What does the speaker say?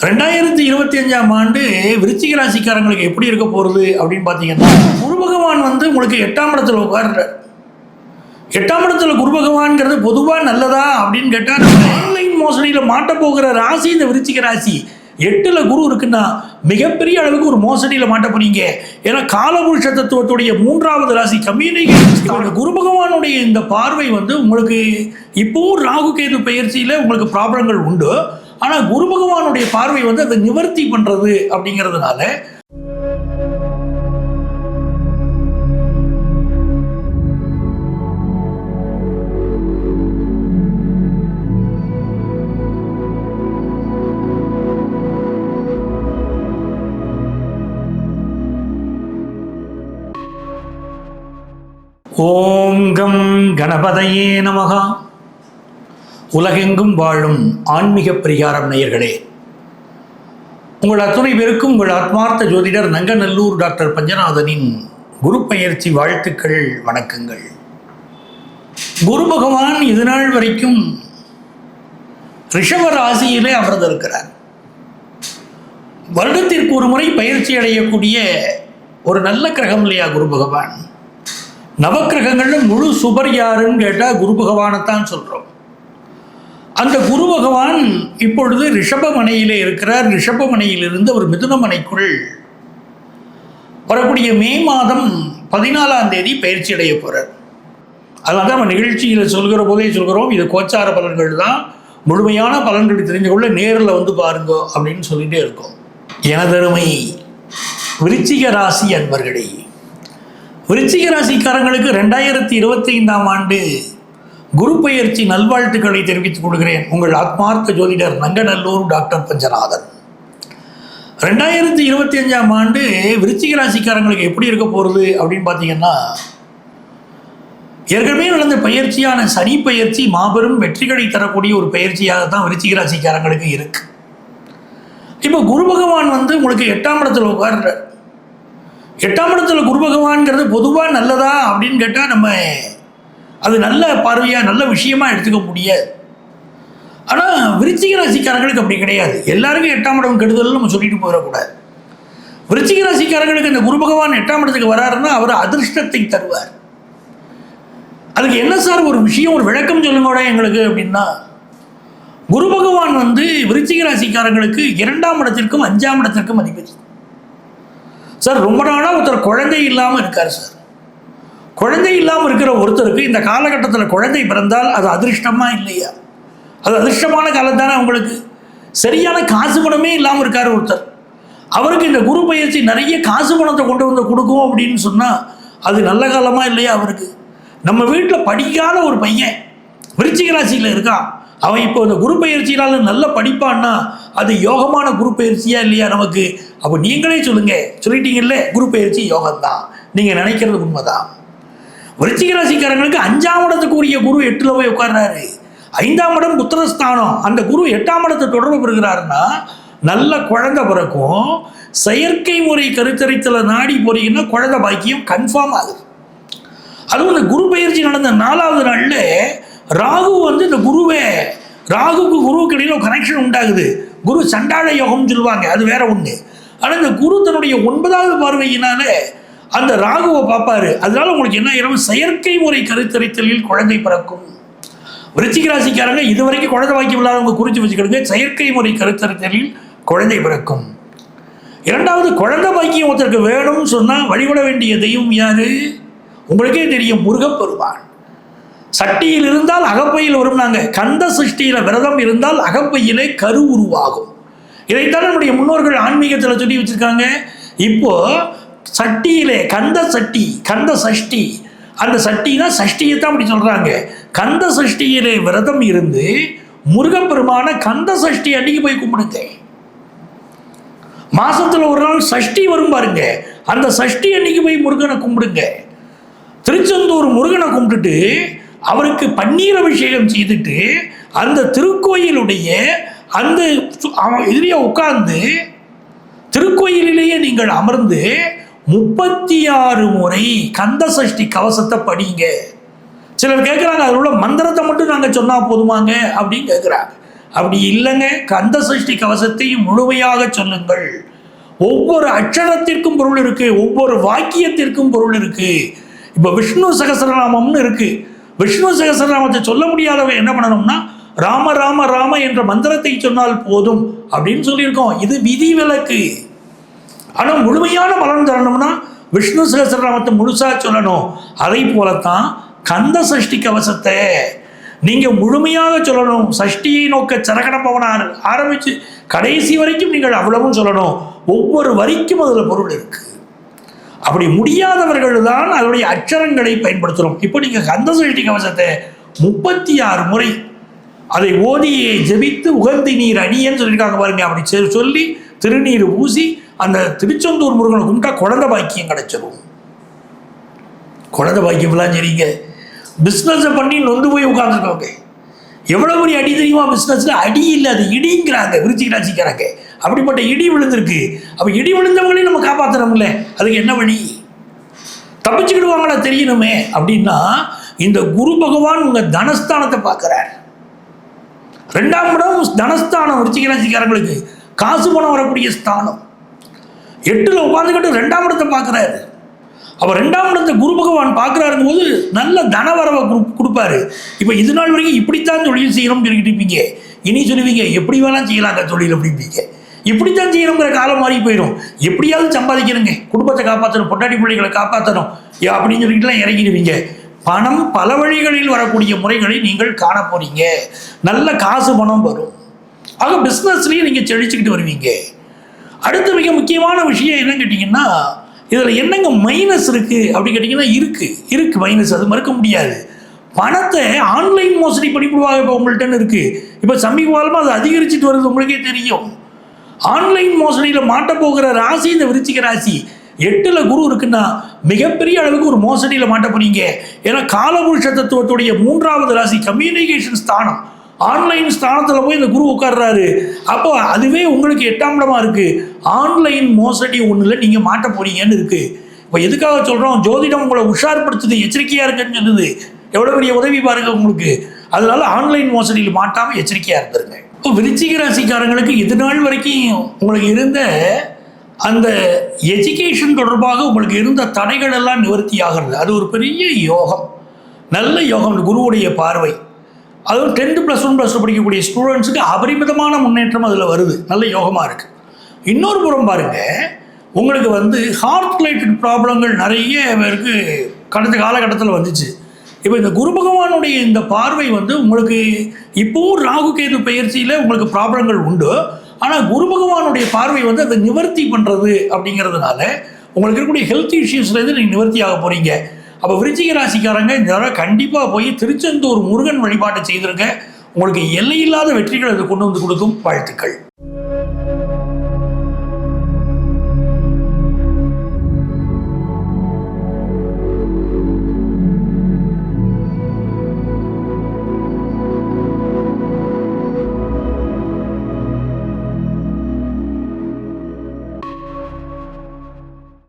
2025ஆம் ஆண்டு விருச்சிக ராசிக்காரங்களுக்கு எப்படி இருக்க போகிறது அப்படின்னு பார்த்தீங்கன்னா, குரு பகவான் உங்களுக்கு 8ஆம் இடத்துல உட்கார்றார். 8ஆம் இடத்துல குரு பகவான்ங்கிறது பொதுவாக நல்லதா அப்படின்னு கேட்டால், ஆன்லைன் மோசடியில் மாட்ட போகிற ராசி இந்த விருச்சிக ராசி. 8ல் குரு இருக்குன்னா மிகப்பெரிய அளவுக்கு ஒரு மோசடியில் மாட்ட போறீங்க. ஏன்னா காலபுருஷ தத்துவத்துடைய 3வது ராசி கம்யூனிகேஷன். குரு பகவானுடைய இந்த பார்வை உங்களுக்கு இப்பவும் ராகு கேது பயிற்சியில் உங்களுக்கு ப்ராப்ளங்கள் உண்டு. ஆனால் குரு பகவானுடைய பார்வை அதை நிவர்த்தி பண்ணுறது அப்படிங்கிறதுனால ஓம் கம் கணபதையே நமக. உலகெங்கும் வாழும் ஆன்மீக பரிகாரம் நேயர்களே, உங்கள் அத்துணை பேருக்கும் உங்கள் ஆத்மார்த்த ஜோதிடர் நங்கநல்லூர் டாக்டர் பஞ்சநாதனின் குரு பயிற்சி வாழ்த்துக்கள், வணக்கங்கள். குரு பகவான் இதுநாள் வரைக்கும் ரிஷப ராசியிலே அமர்ந்திருக்கிறார். வருடத்திற்கு ஒரு முறை பயிற்சி அடையக்கூடிய ஒரு நல்ல கிரகம் இல்லையா குரு பகவான்? நவக்கிரகங்களில் முழு சுபர் யாருன்னு கேட்டால் குரு பகவானைத்தான் சொல்கிறோம். அந்த குரு பகவான் இப்பொழுது ரிஷபமனையிலே இருக்கிறார். ரிஷபமனையிலிருந்து ஒரு மிதுனமனைக்குள் வரக்கூடிய மே மாதம் 14ஆம் தேதி பயிற்சி அடைய போகிறார். அதனால தான் நம்ம நிகழ்ச்சியில் சொல்கிற போதே சொல்கிறோம், இது கோச்சார பலன்கள் தான், முழுமையான பலன்களை தெரிஞ்சு கொள்ள நேரில் பாருங்க அப்படின்னு சொல்லிகிட்டே இருக்கோம். எனதருமை விருச்சிக ராசி அன்பர்களே, விருச்சிக ராசிக்காரங்களுக்கு 2025ஆம் ஆண்டு குரு பயிற்சி நல்வாழ்த்துக்களை தெரிவித்துக் கொள்கிறேன். உங்கள் ஆத்மார்த்த ஜோதிடர் நங்கநல்லூர் டாக்டர் பஞ்சநாதன். 2025ஆம் ஆண்டு விருச்சிக ராசிக்காரங்களுக்கு எப்படி இருக்க போகிறது அப்படின்னு பார்த்தீங்கன்னா, ஏற்கனவே நடந்த பயிற்சியான சனி பயிற்சி மாபெரும் வெற்றிகளை தரக்கூடிய ஒரு பயிற்சியாகத்தான் விருச்சிக ராசிக்காரங்களுக்கு இருக்கு. இப்போ குரு பகவான் உங்களுக்கு 8ஆம் இடத்துல உட்கார்றார். 8ஆம் இடத்துல குரு பகவான்ங்கிறது பொதுவாக நல்லதா அப்படின்னு கேட்டால் நம்ம அது நல்ல பார்வையாக நல்ல விஷயமா எடுத்துக்க முடியாது. ஆனால் விருச்சிக ராசிக்காரங்களுக்கு அப்படி கிடையாது. எல்லாருக்கும் 8ஆம் இடம் கெடுதல் நம்ம சொல்லிட்டு போயிடக்கூடாது. விருச்சிக ராசிக்காரங்களுக்கு இந்த குரு பகவான் 8ஆம் இடத்துக்கு வராருன்னா அவர் அதிர்ஷ்டத்தை தருவார். அதுக்கு என்ன சார் ஒரு விஷயம், ஒரு விளக்கம் சொல்லுங்கூட எங்களுக்கு அப்படின்னா, குரு பகவான் விருச்சிக ராசிக்காரங்களுக்கு 2ஆம் இடத்திற்கும் 5ஆம் இடத்திற்கும் அதிபதி. சார் ரொம்ப நாளாக ஒருத்தர் குழந்தை இல்லாமல் இருக்கார் சார். குழந்தை இல்லாமல் இருக்கிற ஒருத்தருக்கு இந்த காலகட்டத்தில் குழந்தை பிறந்தால் அது அதிர்ஷ்டமாக இல்லையா? அது அதிர்ஷ்டமான காலம் தானே உங்களுக்கு. சரியான காசு பணமே இல்லாமல் இருக்கார் ஒருத்தர், அவருக்கு இந்த குரு பயிற்சி நிறைய காசு பணத்தை கொண்டு கொடுக்கும் அப்படின்னு சொன்னால் அது நல்ல காலமாக இல்லையா அவருக்கு? நம்ம வீட்டில் படிக்காத ஒரு பையன் விருச்சிக ராசியில் இருக்கான், அவன் இப்போ இந்த குரு பயிற்சியினால் நல்ல படிப்பான்னா அது யோகமான குரு பயிற்சியா இல்லையா நமக்கு? அப்போ நீங்களே சொல்லிட்டீங்கல்ல, குரு பயிற்சி யோகம்தான், நீங்கள் நினைக்கிறது உண்மைதான். விருச்சிக ராசிக்காரங்களுக்கு 5ஆம் இடத்துக்குரிய குரு 8ல் போய் உட்கார்றாரு. 5ஆம் இடம் புத்திரஸ்தானம். அந்த குரு 8ஆம் இடத்தை தொடர்பு பெறுகிறாருன்னா நல்ல குழந்தை பிறக்கும். செயற்கை முறை கருத்தரித்தல நாடி போறீங்கன்னா குழந்தை பாக்கியம் கன்ஃபார்ம் ஆகுது. அதுவும் இந்த குரு பயிற்சி நடந்த 4வது நாளில் ராகு இந்த குருவே, ராகுக்கு குருவுக்கு இடையில் ஒரு கனெக்ஷன் உண்டாகுது. குரு சண்டாள யோகம்னு சொல்லுவாங்க, அது வேற ஒன்று. ஆனால் இந்த குரு தன்னுடைய 9வது பார்வையினால அந்த ராகுவை பார்ப்பாரு. அதனால உங்களுக்கு என்ன ஆயிரும், செயற்கை முறை கருத்தரித்தலில் குழந்தை பிறக்கும். விருச்சிக ராசிக்காரங்க இதுவரைக்கும் குழந்தை பாக்கியம் இல்லாதவங்க குறித்து வச்சுக்கிடுங்க, செயற்கை முறை கருத்தரித்தலில் குழந்தை பிறக்கும். 2வது, குழந்தை பாக்கியம் ஒருத்தருக்கு வேணும்னு சொன்னால் வழிபட வேண்டிய தெய்வம் யாரு உங்களுக்கே தெரியும், முருகப்பெருமான். சட்டியில் இருந்தால் அகப்பையில் வரும். நாங்கள் கந்த சஷ்டியில் விரதம் இருந்தால் அகப்பையிலே கரு உருவாகும். இதைத்தான் நம்முடைய முன்னோர்கள் ஆன்மீகத்தில் சொல்லி வச்சிருக்காங்க. இப்போ சட்டியிலே கந்த சஷ்டி, அந்த சட்டினா சஷ்டியை தான் அப்படி சொல்றாங்க. கந்த சஷ்டியிலே விரதம் இருந்து முருகப்பெருமான கந்த சஷ்டி அன்னைக்கு போய் கும்பிடுங்க. மாசத்துல ஒரு நாள் சஷ்டி வரும் பாருங்க, அந்த சஷ்டி அன்னைக்கு போய் முருகனை கும்பிடுங்க. திருச்செந்தூர் முருகனை கும்பிட்டுட்டு அவருக்கு பன்னீர் அபிஷேகம் செய்துட்டு அந்த திருக்கோயிலுடைய அந்த இதுலேயே உட்கார்ந்து திருக்கோயிலேயே நீங்கள் அமர்ந்து 36 முறை கந்த சஷ்டி கவசத்தை படிங்க. சிலர் கேட்குறாங்க, அதில் உள்ள மந்திரத்தை மட்டும் நாங்கள் சொன்னால் போதுமாங்க அப்படின்னு கேட்குறாங்க. அப்படி இல்லைங்க, கந்த சஷ்டி கவசத்தை முழுமையாக சொல்லுங்கள். ஒவ்வொரு அட்சரத்திற்கும் பொருள் இருக்கு, ஒவ்வொரு வாக்கியத்திற்கும் பொருள் இருக்கு. இப்போ விஷ்ணு சகஸ்ரநாமம்னு இருக்கு. விஷ்ணு சகஸ்ரநாமத்தை சொல்ல முடியாதவன் என்ன பண்ணணும்னா ராம ராம ராம என்ற மந்திரத்தை சொன்னால் போதும் அப்படின்னு சொல்லியிருக்கோம். இது விதிவிலக்கு. ஆனால் முழுமையான பலன் தரணும்னா விஷ்ணு சகஸ்ரநாமத்தை முழுசா சொல்லணும். அதை போலத்தான் கந்த சஷ்டி கவசத்தை நீங்கள் முழுமையாக சொல்லணும். சஷ்டியை நோக்க சரகண பவனார் ஆரம்பித்து கடைசி வரைக்கும் நீங்கள் அவ்வளவும் சொல்லணும். ஒவ்வொரு வரிக்கும் அதில் பொருள் இருக்கு. அப்படி முடியாதவர்கள் தான் அதனுடைய அச்சரங்களை பயன்படுத்துகிறோம். இப்போ நீங்கள் கந்த சஷ்டி கவசத்தை 36 முறை அதை ஓதியை ஜெபித்து உகந்தி நீர் அணியன்னு சொல்லியிருக்காங்க பாருங்க. அப்படி சொல்லி திருநீர் ஊசி அந்த திருச்செந்தூர் முருகனை கும்பிட்டா குழந்தை பாக்கியம் கிடைச்சிடும். குழந்தை பாக்கியம்லாம் சரிங்க. பிஸ்னஸை பண்ணி நொந்து போய் உட்காந்துருக்காங்க. எவ்வளோ பெரிய அடி தெரியுமா? பிஸ்னஸில் அடி இல்லை, அது இடிங்கிறாங்க விருச்சிக ராசிக்காரங்க. அப்படிப்பட்ட இடி விழுந்திருக்கு. அப்போ இடி விழுந்தவங்களையும் நம்ம காப்பாற்றணும்ல, அதுக்கு என்ன வழி? தப்பிச்சுக்கிடுவாங்களா தெரியணுமே. அப்படின்னா இந்த குரு பகவான் உங்கள் தனஸ்தானத்தை பார்க்குறார். 2ஆம் இடம் தனஸ்தானம். விருச்சிக ராசிக்காரங்களுக்கு காசு பணம் வரக்கூடிய ஸ்தானம். 8ல் உட்காந்துக்கிட்டு 2ஆம் இடத்தை பார்க்குறாரு. அப்போ 2ஆம் இடத்தை குரு பகவான் பார்க்குறாருங்கும் போது நல்ல தனவரவை கொடுப்பாரு. இப்போ இது நாள் வரைக்கும் இப்படித்தான் தொழில் செய்யணும்னு சொல்லிக்கிட்டு இருப்பீங்க. இனி சொல்லுவீங்க எப்படி வேணாம் செய்யலாங்க தொழில் அப்படிப்பீங்க. இப்படித்தான் செய்யணுங்கிற காலம் மாறி போயிடும். எப்படியாவது சம்பாதிக்கணுங்க, குடும்பத்தை காப்பாற்றணும், பொட்டாட்டி பிள்ளைகளை காப்பாற்றணும் அப்படின்னு சொல்லிட்டுலாம் இறங்கிடுவீங்க. பணம் பல வழிகளில் வரக்கூடிய முறைகளை நீங்கள் காண போறீங்க. நல்ல காசு பணம் வரும். ஆக பிஸ்னஸ்லேயும் நீங்கள் செழிச்சுக்கிட்டு வருவீங்க. அடுத்த மிக முக்கியமான விஷயம் என்னன்னு கேட்டிங்கன்னா, இதில் என்னங்க மைனஸ் இருக்குது அப்படி கேட்டிங்கன்னா இருக்குது மைனஸ், அது மறுக்க முடியாது. பணத்தை ஆன்லைன் மோசடி பண்ணிவிடுவாங்க. இப்போ உங்கள்கிட்ட இருக்குது. இப்போ சமீப காலமாக அது அதிகரிச்சுட்டு வருது, உங்களுக்கே தெரியும். ஆன்லைன் மோசடியில் மாட்ட போகிற ராசி இந்த விருச்சிக ராசி. 8ல் குரு இருக்குன்னா மிகப்பெரிய அளவுக்கு ஒரு மோசடியில் மாட்ட போறீங்க. ஏன்னா காலபுருஷ தத்துவத்துடைய 3வது ராசி கம்யூனிகேஷன் ஸ்தானம், ஆன்லைன் ஸ்தானத்தில் போய் இந்த குரு உட்கார்றாரு. அப்போ அதுவே உங்களுக்கு 8ஆம் இடமா இருக்குது. ஆன்லைன் மோசடி ஒன்றில் நீங்கள் மாட்ட போறீங்கன்னு இருக்குது. இப்போ எதுக்காக சொல்கிறோம்? ஜோதிடம் உங்களை உஷார்படுத்துது, எச்சரிக்கையாக இருக்குன்னு சொல்லுது. எவ்வளோ பெரிய உதவி பாருங்க உங்களுக்கு. அதனால ஆன்லைன் மோசடியில் மாட்டாமல் எச்சரிக்கையாக இருந்துருங்க. இப்போ விருச்சிக ராசிக்காரங்களுக்கு இது நாள் வரைக்கும் உங்களுக்கு இருந்த அந்த எஜுகேஷன் தொடர்பாக உங்களுக்கு இருந்த தடைகள் எல்லாம் நிவர்த்தி ஆகிறது. அது ஒரு பெரிய யோகம், நல்ல யோகம். குருவுடைய பார்வை, அதுவும் 10th +1 படிக்கக்கூடிய ஸ்டூடெண்ட்ஸுக்கு அபரிமிதமான முன்னேற்றம் அதில் வருது. நல்ல யோகமாக இருக்குது. இன்னொரு புறம் பாருங்கள், உங்களுக்கு ஹார்ட் ரிலேட்டட் ப்ராப்ளங்கள் நிறைய பேருக்கு கடந்த காலகட்டத்தில் வந்துச்சு. இப்போ இந்த குரு பகவானுடைய இந்த பார்வை உங்களுக்கு இப்போவும் ராகு கேது பயிற்சியில் உங்களுக்கு ப்ராப்ளங்கள் உண்டு. ஆனால் குரு பகவானுடைய பார்வை அதை நிவர்த்தி பண்ணுறது அப்படிங்கிறதுனால உங்களுக்கு இருக்கக்கூடிய ஹெல்த் இஷ்யூஸ்லேருந்து நீங்கள் நிவர்த்தி ஆக போகிறீங்க. அப்போ விருச்சிக ராசிக்காரங்க இந்த தடவை கண்டிப்பாக போய் திருச்செந்தூர் முருகன் வழிபாட்டை செய்திருங்க. உங்களுக்கு எல்லையில்லாத வெற்றிகள் அது கொண்டு வந்து கொடுக்கும். வாழ்த்துக்கள்.